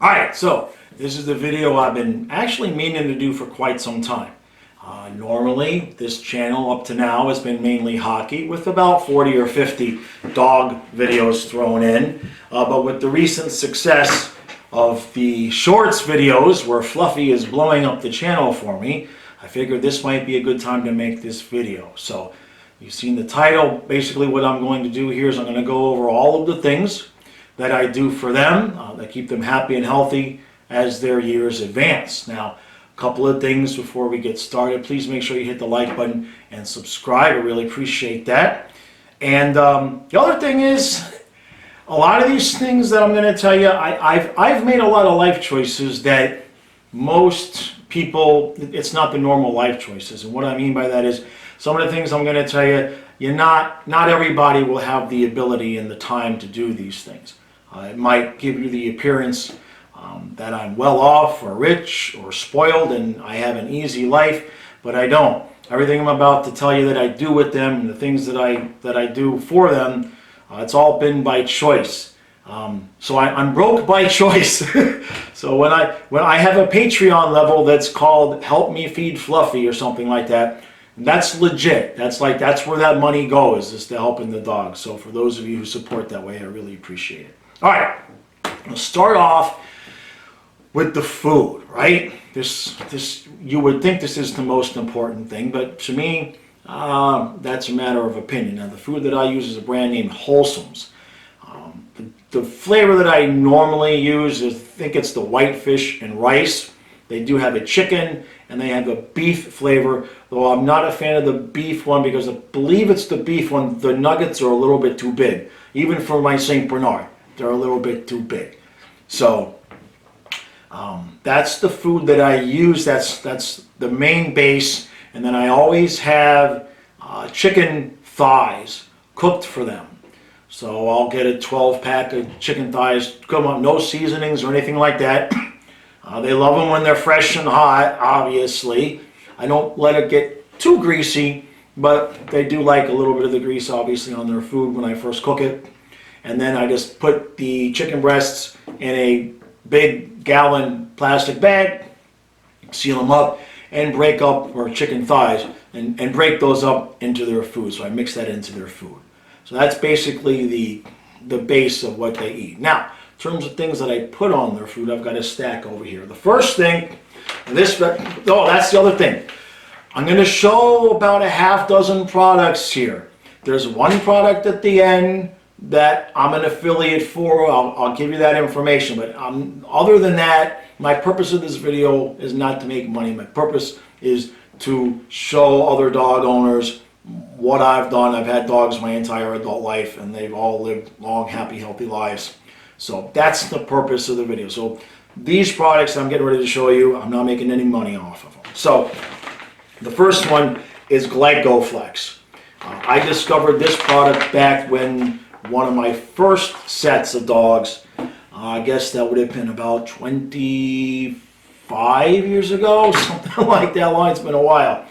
Alright, so this is the video I've been actually meaning to do for quite some time. Normally, this channel up to now has been mainly hockey with about 40 or 50 dog videos thrown in. But with the recent success of the shorts videos where Fluffy is blowing up the channel for me, I figured this might be a good time to make this video. So you've seen the title. Basically what I'm going to do here is I'm going to go over all of the things that I do for them that keep them happy and healthy as their years advance. Now, a couple of things before we get started. Please make sure you hit the like button and subscribe. I really appreciate that. And the other thing is, a lot of these things that I'm going to tell you, I've made a lot of life choices that most people, it's not the normal life choices. And what I mean by that is, some of the things I'm going to tell you, not everybody will have the ability and the time to do these things. It might give you the appearance that I'm well off or rich or spoiled and I have an easy life, but I don't. Everything I'm about to tell you that I do with them and the things that I do for them, it's all been by choice. So I'm broke by choice. So when I have a Patreon level that's called Help Me Feed Fluffy or something like that, that's legit. That's where that money goes, is to helping the dog. So for those of you who support that way, I really appreciate it. All right, we'll start off with the food, right? This you would think this is the most important thing, but to me, that's a matter of opinion. Now, the food that I use is a brand named Wholesomes. The flavor that I normally use is, I think it's the whitefish and rice. They do have a chicken and they have a beef flavor, though I'm not a fan of the beef one because I believe it's the beef one. The nuggets are a little bit too big. Even for my St. Bernard, they're a little bit too big. So that's the food that I use. That's the main base. And then I always have chicken thighs cooked for them. So I'll get a 12-pack of chicken thighs, come on, no seasonings or anything like that. They love them when they're fresh and hot, obviously. I don't let it get too greasy, but they do like a little bit of the grease, obviously, on their food when I first cook it. And then I just put the chicken breasts in a big gallon plastic bag, seal them up, and break up, or chicken thighs, and break those up into their food. So I mix that into their food. So that's basically the base of what they eat. Now, in terms of things that I put on their food, I've got a stack over here. The first thing, that's the other thing. I'm going to show about a half dozen products here. There's one product at the end that I'm an affiliate for. I'll give you that information. But other than that, my purpose of this video is not to make money. My purpose is to show other dog owners what I've done. I've had dogs my entire adult life, and they've all lived long, happy, healthy lives. So that's the purpose of the video. So these products I'm getting ready to show you, I'm not making any money off of them. So the first one is GlycoFlex. I discovered this product back when one of my first sets of dogs, I guess that would have been about 25 years ago, something like that long. It's been a while.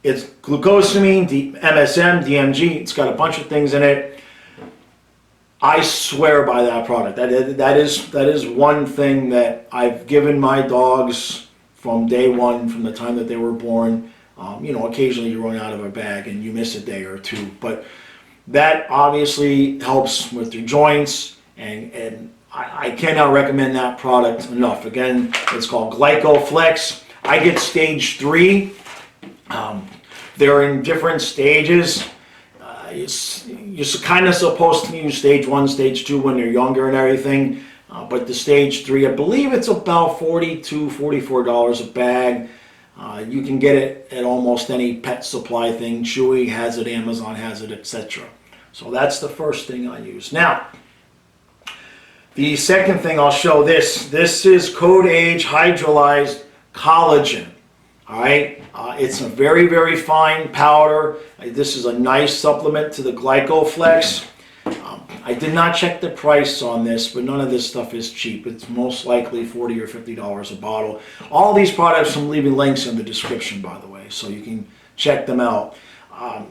It's glucosamine, MSM, DMG. It's got a bunch of things in it. I swear by that product. That is one thing that I've given my dogs from day one, from the time that they were born. Occasionally you run out of a bag and you miss a day or two, but that obviously helps with your joints, and I cannot recommend that product enough. Again, it's called GlycoFlex. I get stage 3. They're in different stages. You're kind of supposed to use stage 1, stage 2 when they're younger and everything. But the stage 3, I believe it's about $40 to $44 a bag. You can get it at almost any pet supply thing. Chewy has it, Amazon has it, etc. So that's the first thing I use. Now, the second thing I'll show this is Code Age Hydrolyzed Collagen. All right, it's a very, very fine powder. This is a nice supplement to the GlycoFlex. I did not check the price on this, but none of this stuff is cheap. It's most likely $40 or $50 a bottle. All these products, I'm leaving links in the description, by the way, so you can check them out. I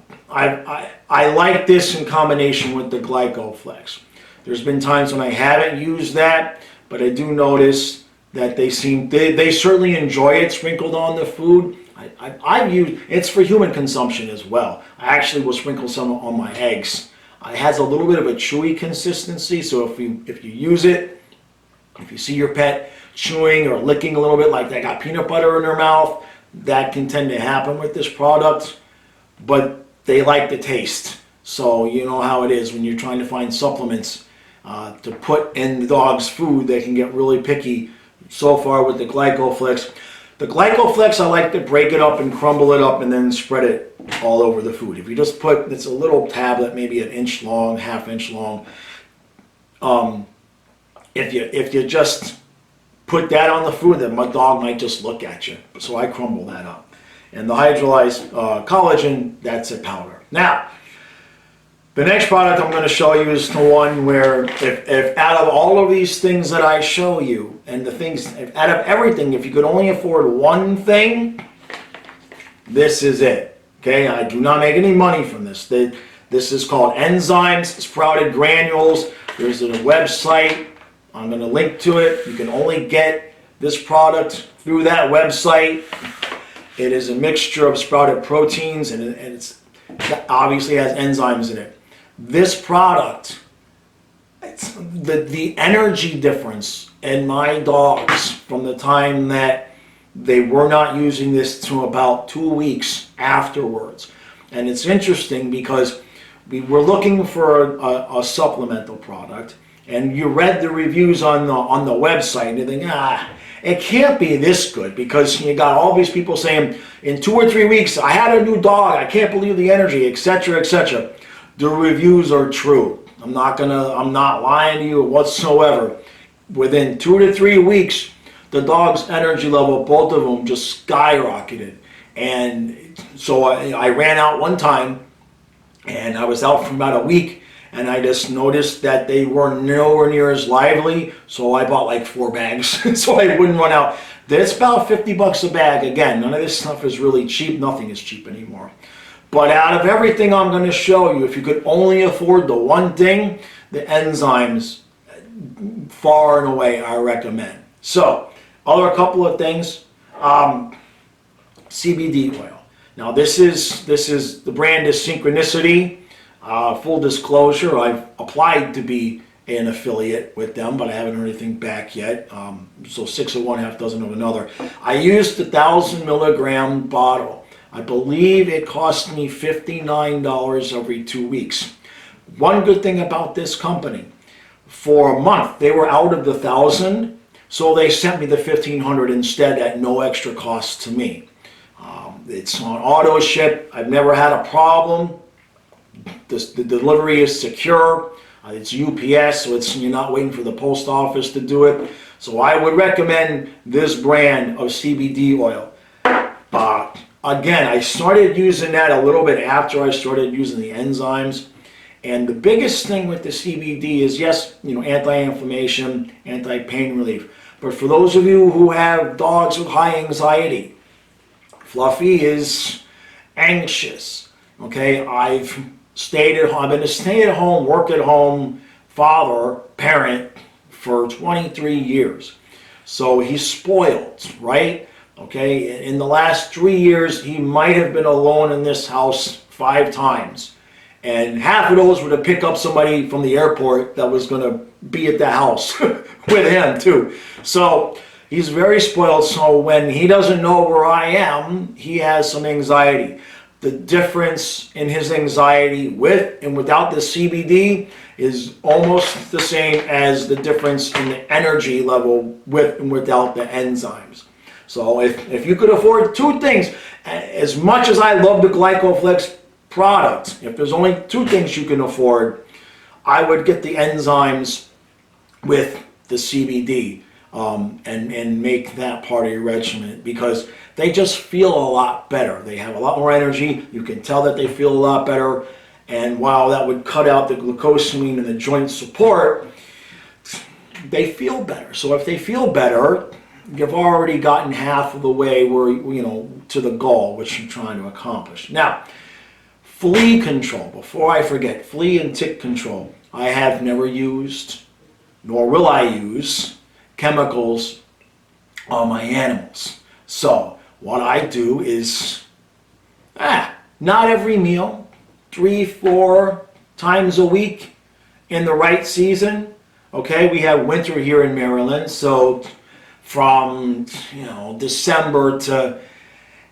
like this in combination with the GlycoFlex. There's been times when I haven't used that, but I do notice that they certainly enjoy it sprinkled on the food. I've used, it's for human consumption as well. I actually will sprinkle some on my eggs. It has a little bit of a chewy consistency, so if you use it, if you see your pet chewing or licking a little bit like they got peanut butter in their mouth, that can tend to happen with this product, but they like the taste. So you know how it is when you're trying to find supplements to put in the dog's food. They can get really picky. So far with the Glycoflex. The Glycoflex, I like to break it up and crumble it up and then spread it all over the food. If you just put, it's a little tablet, maybe an inch long, half-inch long. If you just put that on the food, then my dog might just look at you. So I crumble that up. And the hydrolyzed collagen, that's a powder. Now, the next product I'm going to show you is the one where if out of all of these things that I show you, and the things, out of everything, if you could only afford one thing, this is it. Okay, I do not make any money from this. This is called Enzymes Sprouted Granules. There's a website. I'm going to link to it. You can only get this product through that website. It is a mixture of sprouted proteins, and it obviously has enzymes in it. This product, the energy difference in my dogs from the time that they were not using this to about 2 weeks afterwards. And it's interesting because we were looking for a supplemental product, and you read the reviews on the website and you think, it can't be this good, because you got all these people saying in 2 or 3 weeks I had a new dog, I can't believe the energy, etc., etc. The reviews are true. I'm not lying to you whatsoever. Within 2 to 3 weeks, the dog's energy level, both of them, just skyrocketed. And so I ran out one time, and I was out for about a week, and I just noticed that they were nowhere near as lively, so I bought like 4 bags so I wouldn't run out. It's about $50 a bag. Again, none of this stuff is really cheap. Nothing is cheap anymore. But out of everything I'm going to show you, if you could only afford the one thing, the Enzymes, far and away, I recommend. So, other couple of things, CBD oil. Now this is the brand is Synchronicity. Full disclosure, I've applied to be an affiliate with them, but I haven't heard anything back yet. So 6 of one, half dozen of another. I used the 1,000 milligram bottle. I believe it cost me $59 every 2 weeks. One good thing about this company, for a month they were out of the 1,000, so they sent me the 1,500 instead at no extra cost to me. It's on auto ship. I've never had a problem. The delivery is secure. It's UPS, so you're not waiting for the post office to do it. So I would recommend this brand of CBD oil. Again, I started using that a little bit after I started using the enzymes. And the biggest thing with the CBD is, yes, anti-inflammation, anti-pain relief. But for those of you who have dogs with high anxiety, Fluffy is anxious. Okay, I've been a stay-at-home, work-at-home father, parent for 23 years. So he's spoiled, right? Okay, in the last 3 years, he might have been alone in this house 5 times. And half of those were to pick up somebody from the airport that was going to be at the house with him too. So he's very spoiled. So when he doesn't know where I am, he has some anxiety. The difference in his anxiety with and without the CBD is almost the same as the difference in the energy level with and without the enzymes. So if you could afford 2 things, as much as I love the Glycoflex product, if there's only 2 things you can afford, I would get the enzymes with the CBD and make that part of your regimen, because they just feel a lot better. They have a lot more energy. You can tell that they feel a lot better. And while that would cut out the glucosamine and the joint support, they feel better. So if they feel better, you've already gotten half of the way to the goal, which you're trying to accomplish. Now, flea control. Before I forget, flea and tick control. I have never used, nor will I use, chemicals on my animals. So what I do is, not every meal, 3-4 times a week in the right season. Okay, we have winter here in Maryland, so from December to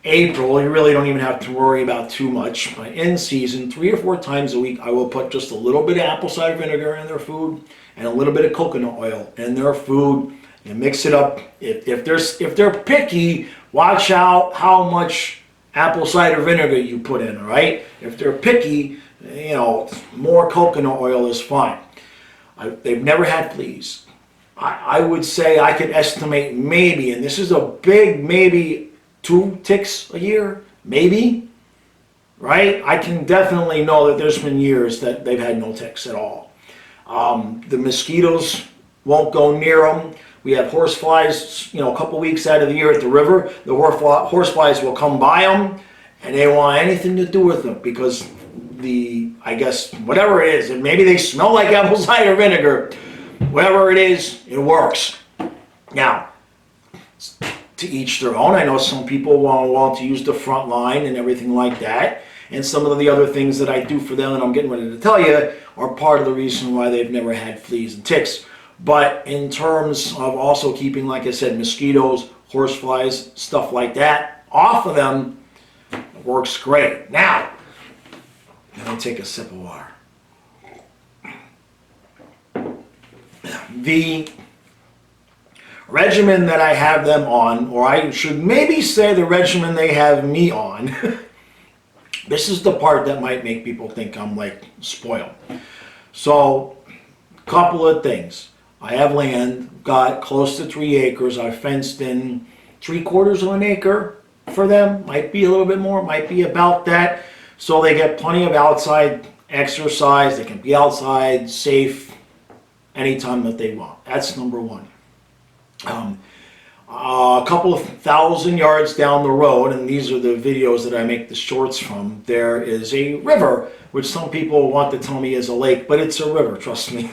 April, you really don't even have to worry about too much. But in season, 3 or 4 times a week, I will put just a little bit of apple cider vinegar in their food and a little bit of coconut oil in their food. You mix it up. If they're picky, watch out how much apple cider vinegar you put in. All right. If they're picky, more coconut oil is fine. They've never had fleas. I would say I could estimate maybe, and this is a big maybe, 2 ticks a year, maybe, right? I can definitely know that there's been years that they've had no ticks at all. The mosquitoes won't go near them. We have horseflies, a couple weeks out of the year at the river. The horseflies will come by them, and they want anything to do with them because I guess, whatever it is, and maybe they smell like apple cider vinegar. Whatever it is, it works. Now, to each their own. I know some people want to use the front line and everything like that. And some of the other things that I do for them, and I'm getting ready to tell you, are part of the reason why they've never had fleas and ticks. But in terms of also keeping, like I said, mosquitoes, horseflies, stuff like that off of them, it works great. Now, let me take a sip of water. The regimen that I have them on, or I should maybe say the regimen they have me on, this is the part that might make people think I'm like spoiled. So, a couple of things. I have land, got close to 3 acres. I fenced in 3/4 of an acre for them. Might be a little bit more, might be about that. So they get plenty of outside exercise. They can be outside, safe, anytime that they want. That's number one. A couple of 1,000 yards down the road, and these are the videos that I make the shorts from, there is a river, which some people want to tell me is a lake, but it's a river, trust me.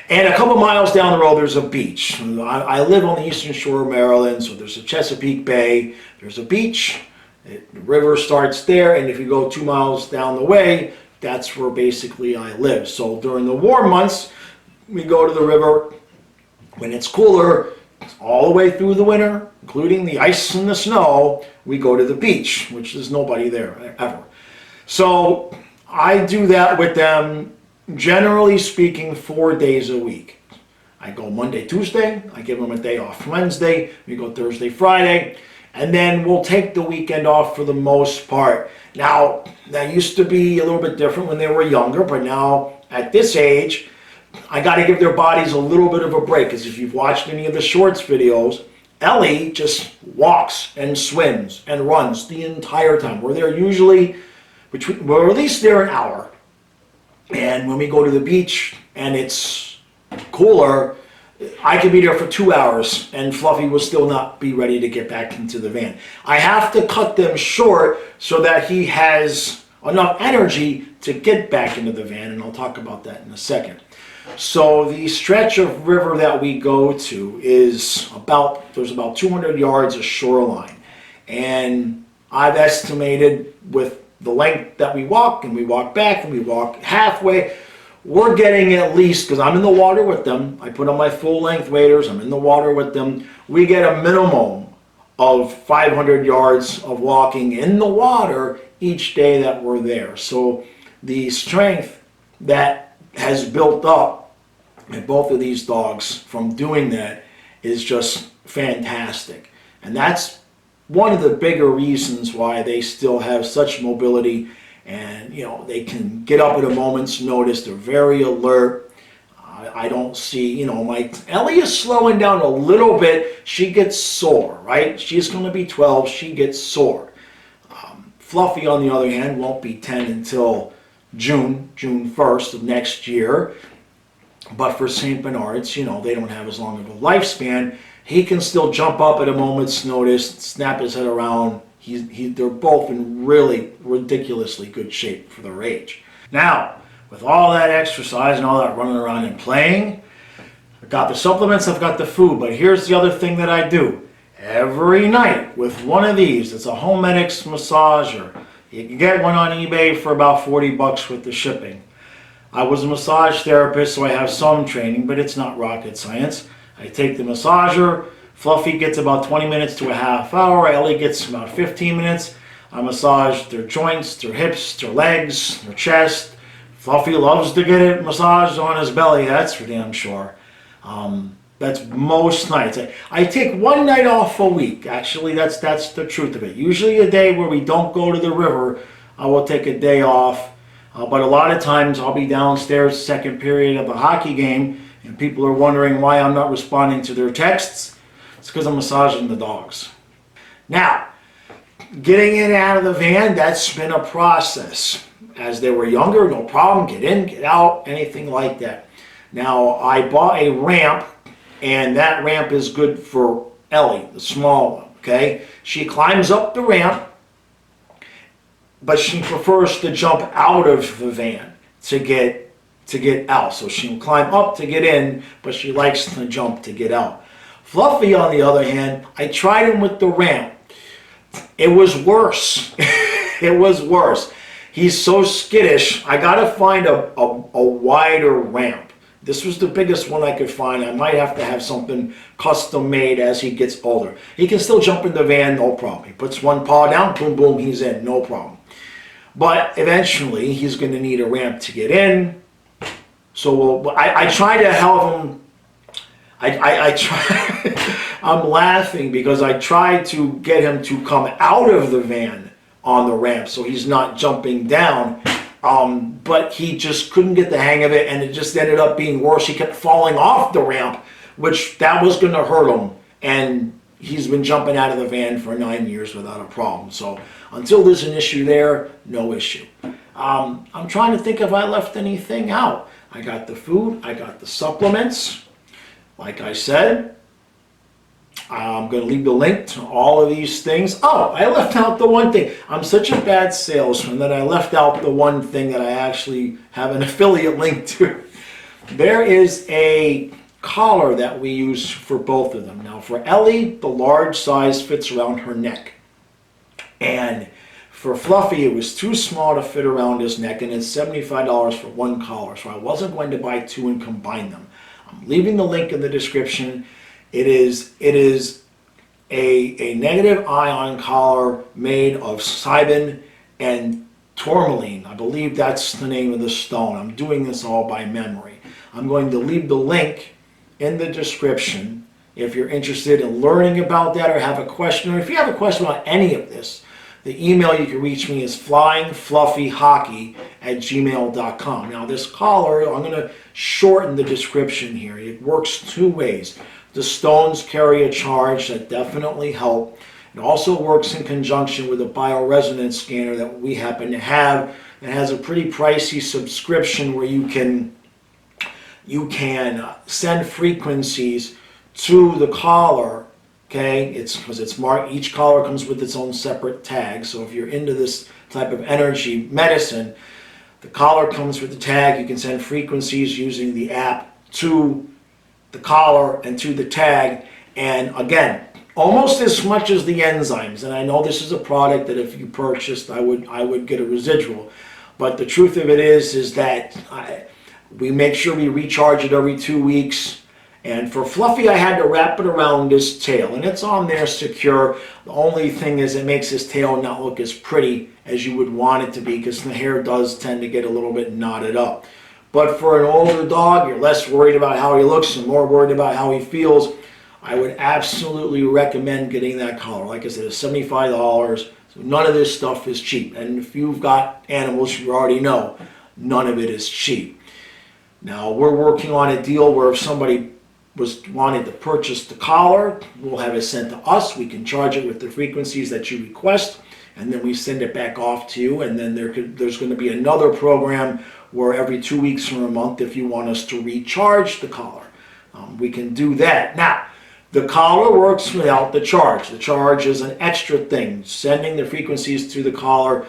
And a couple miles down the road, there's a beach. I live on the eastern shore of Maryland, so there's a Chesapeake Bay, there's a beach, the river starts there, and if you go 2 miles down the way, that's where basically I live. So during the warm months, we go to the river. When it's cooler, all the way through the winter, including the ice and the snow, we go to the beach, which there's nobody there ever. So I do that with them, generally speaking, 4 days a week. I go Monday, Tuesday, I give them a day off Wednesday, we go Thursday, Friday, and then we'll take the weekend off for the most part. Now, that used to be a little bit different when they were younger, but now at this age, I got to give their bodies a little bit of a break, because if you've watched any of the shorts videos, Ellie just walks and swims and runs the entire time. We're there usually we're at least there an hour. And when we go to the beach and it's cooler, I could be there for 2 hours and Fluffy will still not be ready to get back into the van. I have to cut them short so that he has enough energy to get back into the van, and I'll talk about that in a second. So the stretch of river that we go to is there's about 200 yards of shoreline. And I've estimated with the length that we walk, and we walk back, and we walk halfway, we're getting at least, because I'm in the water with them, I put on my full length waders, I'm in the water with them, we get a minimum of 500 yards of walking in the water each day that we're there. So the strength that has built up in both of these dogs from doing that is just fantastic. And that's one of the bigger reasons why they still have such mobility, and they can get up at a moment's notice. They're very alert. I don't see, my Ellie is slowing down a little bit. She gets sore, right? She's going to be 12. She gets sore. Fluffy, on the other hand, won't be 10 until June 1st of next year. But for St. Bernards, they don't have as long of a lifespan. He can still jump up at a moment's notice, snap his head around. They're both in really ridiculously good shape for their age. Now, with all that exercise and all that running around and playing, I've got the supplements, I've got the food, but here's the other thing that I do. Every night with one of these, it's a Homedics massager. You can get one on eBay for about 40 bucks with the shipping. I was a massage therapist, so I have some training, but it's not rocket science. I take the massager. Fluffy gets about 20 minutes to a half hour. Ellie gets about 15 minutes. I massage their joints, their hips, their legs, their chest. Fluffy loves to get it massaged on his belly, that's for damn sure. That's most nights. I take one night off a week. Actually, that's the truth of it. Usually a day where we don't go to the river, I will take a day off. But a lot of times I'll be downstairs second period of the hockey game, and people are wondering why I'm not responding to their texts. It's because I'm massaging the dogs. Now, getting in and out of the van, that's been a process. As they were younger, no problem, get in, get out, anything like that. Now, I bought a ramp, and that ramp is good for Ellie, the small one, okay? She climbs up the ramp, but she prefers to jump out of the van to get out. So she'll climb up to get in, but she likes to jump to get out. Fluffy, on the other hand, I tried him with the ramp. It was worse. It was worse. He's so skittish. I gotta find a wider ramp. This was the biggest one I could find. I might have to have something custom made as he gets older. He can still jump in the van, no problem. He puts one paw down, boom, boom, he's in, no problem. But eventually, he's going to need a ramp to get in. So I try to help him. I try. I'm laughing because I try to get him to come out of the van on the ramp so he's not jumping down. But he just couldn't get the hang of it, and it just ended up being worse. He kept falling off the ramp, which that was going to hurt him. And he's been jumping out of the van for 9 years without a problem. So until there's an issue there, no issue. I'm trying to think if I left anything out. I got the food, I got the supplements. Like I said, I'm going to leave the link to all of these things. Oh, I left out the one thing. I'm such a bad salesman that I left out the one thing that I actually have an affiliate link to. There is a collar that we use for both of them. Now for Ellie, the large size fits around her neck. And for Fluffy, it was too small to fit around his neck, and it's $75 for one collar. So I wasn't going to buy two and combine them. I'm leaving the link in the description. It is a negative ion collar made of cybin and tourmaline. I believe that's the name of the stone. I'm doing this all by memory. I'm going to leave the link in the description if you're interested in learning about that or have a question, or if you have a question about any of this. The email you can reach me is flyingfluffyhockey@gmail.com. Now this collar, I'm going to shorten the description here. It works two ways. The stones carry a charge that definitely help. It also works in conjunction with a bioresonance scanner that we happen to have. It has a pretty pricey subscription where you can send frequencies to the collar. Okay, it's because it's marked. Each collar comes with its own separate tag. So if you're into this type of energy medicine, the collar comes with the tag. You can send frequencies using the app to the collar and to the tag. And again, almost as much as the Enzymes. And I know this is a product that if you purchased, I would get a residual. But the truth of it is that we make sure we recharge it every 2 weeks. And for Fluffy, I had to wrap it around his tail, and it's on there secure. The only thing is it makes his tail not look as pretty as you would want it to be, because the hair does tend to get a little bit knotted up. But for an older dog, you're less worried about how he looks and more worried about how he feels. I would absolutely recommend getting that collar. Like I said, it's $75. So none of this stuff is cheap. And if you've got animals, you already know none of it is cheap. Now, we're working on a deal where if somebody wanted to purchase the collar, we'll have it sent to us. We can charge it with the frequencies that you request, and then we send it back off to you. And then there's going to be another program where every 2 weeks or a month, if you want us to recharge the collar, we can do that. Now, the collar works without the charge. The charge is an extra thing. Sending the frequencies to the collar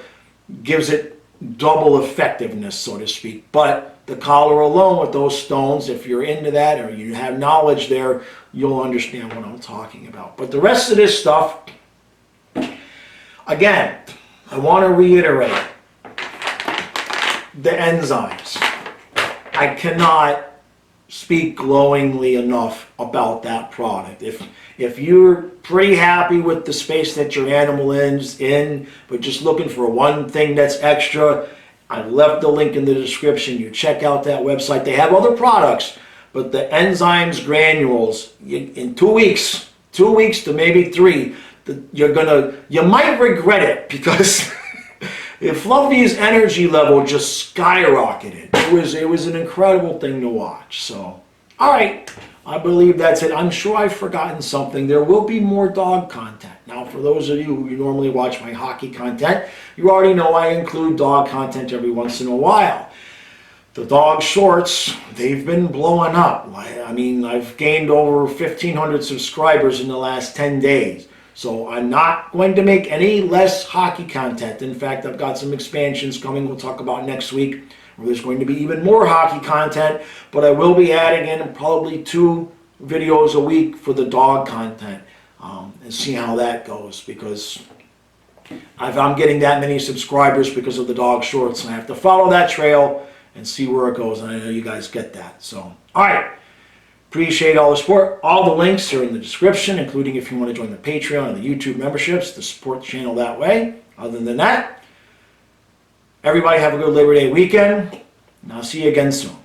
gives it double effectiveness, so to speak. But the collar alone with those stones. If you're into that or you have knowledge there, you'll understand what I'm talking about. But the rest of this stuff, again, I want to reiterate the enzymes. I cannot speak glowingly enough about that product. If you're pretty happy with the space that your animal is in, but just looking for one thing that's extra, I left the link in the description. You check out that website. They have other products, but the Enzymes granules, in 2 weeks, 2 weeks to maybe 3, you might regret it, because if Fluffy's energy level just skyrocketed. It was an incredible thing to watch. So, all right, I believe that's it. I'm sure I've forgotten something. There will be more dog content. Now, for those of you who normally watch my hockey content, you already know I include dog content every once in a while. The dog shorts, they've been blowing up. I mean, I've gained over 1,500 subscribers in the last 10 days. So I'm not going to make any less hockey content. In fact, I've got some expansions coming we'll talk about next week, where there's going to be even more hockey content, but I will be adding in probably 2 videos a week for the dog content, and see how that goes, because I'm getting that many subscribers because of the dog shorts, and I have to follow that trail and see where it goes, and I know you guys get that. So, all right. Appreciate all the support. All the links are in the description, including if you want to join the Patreon and the YouTube memberships to support the channel that way. Other than that, everybody have a good Labor Day weekend, and I'll see you again soon.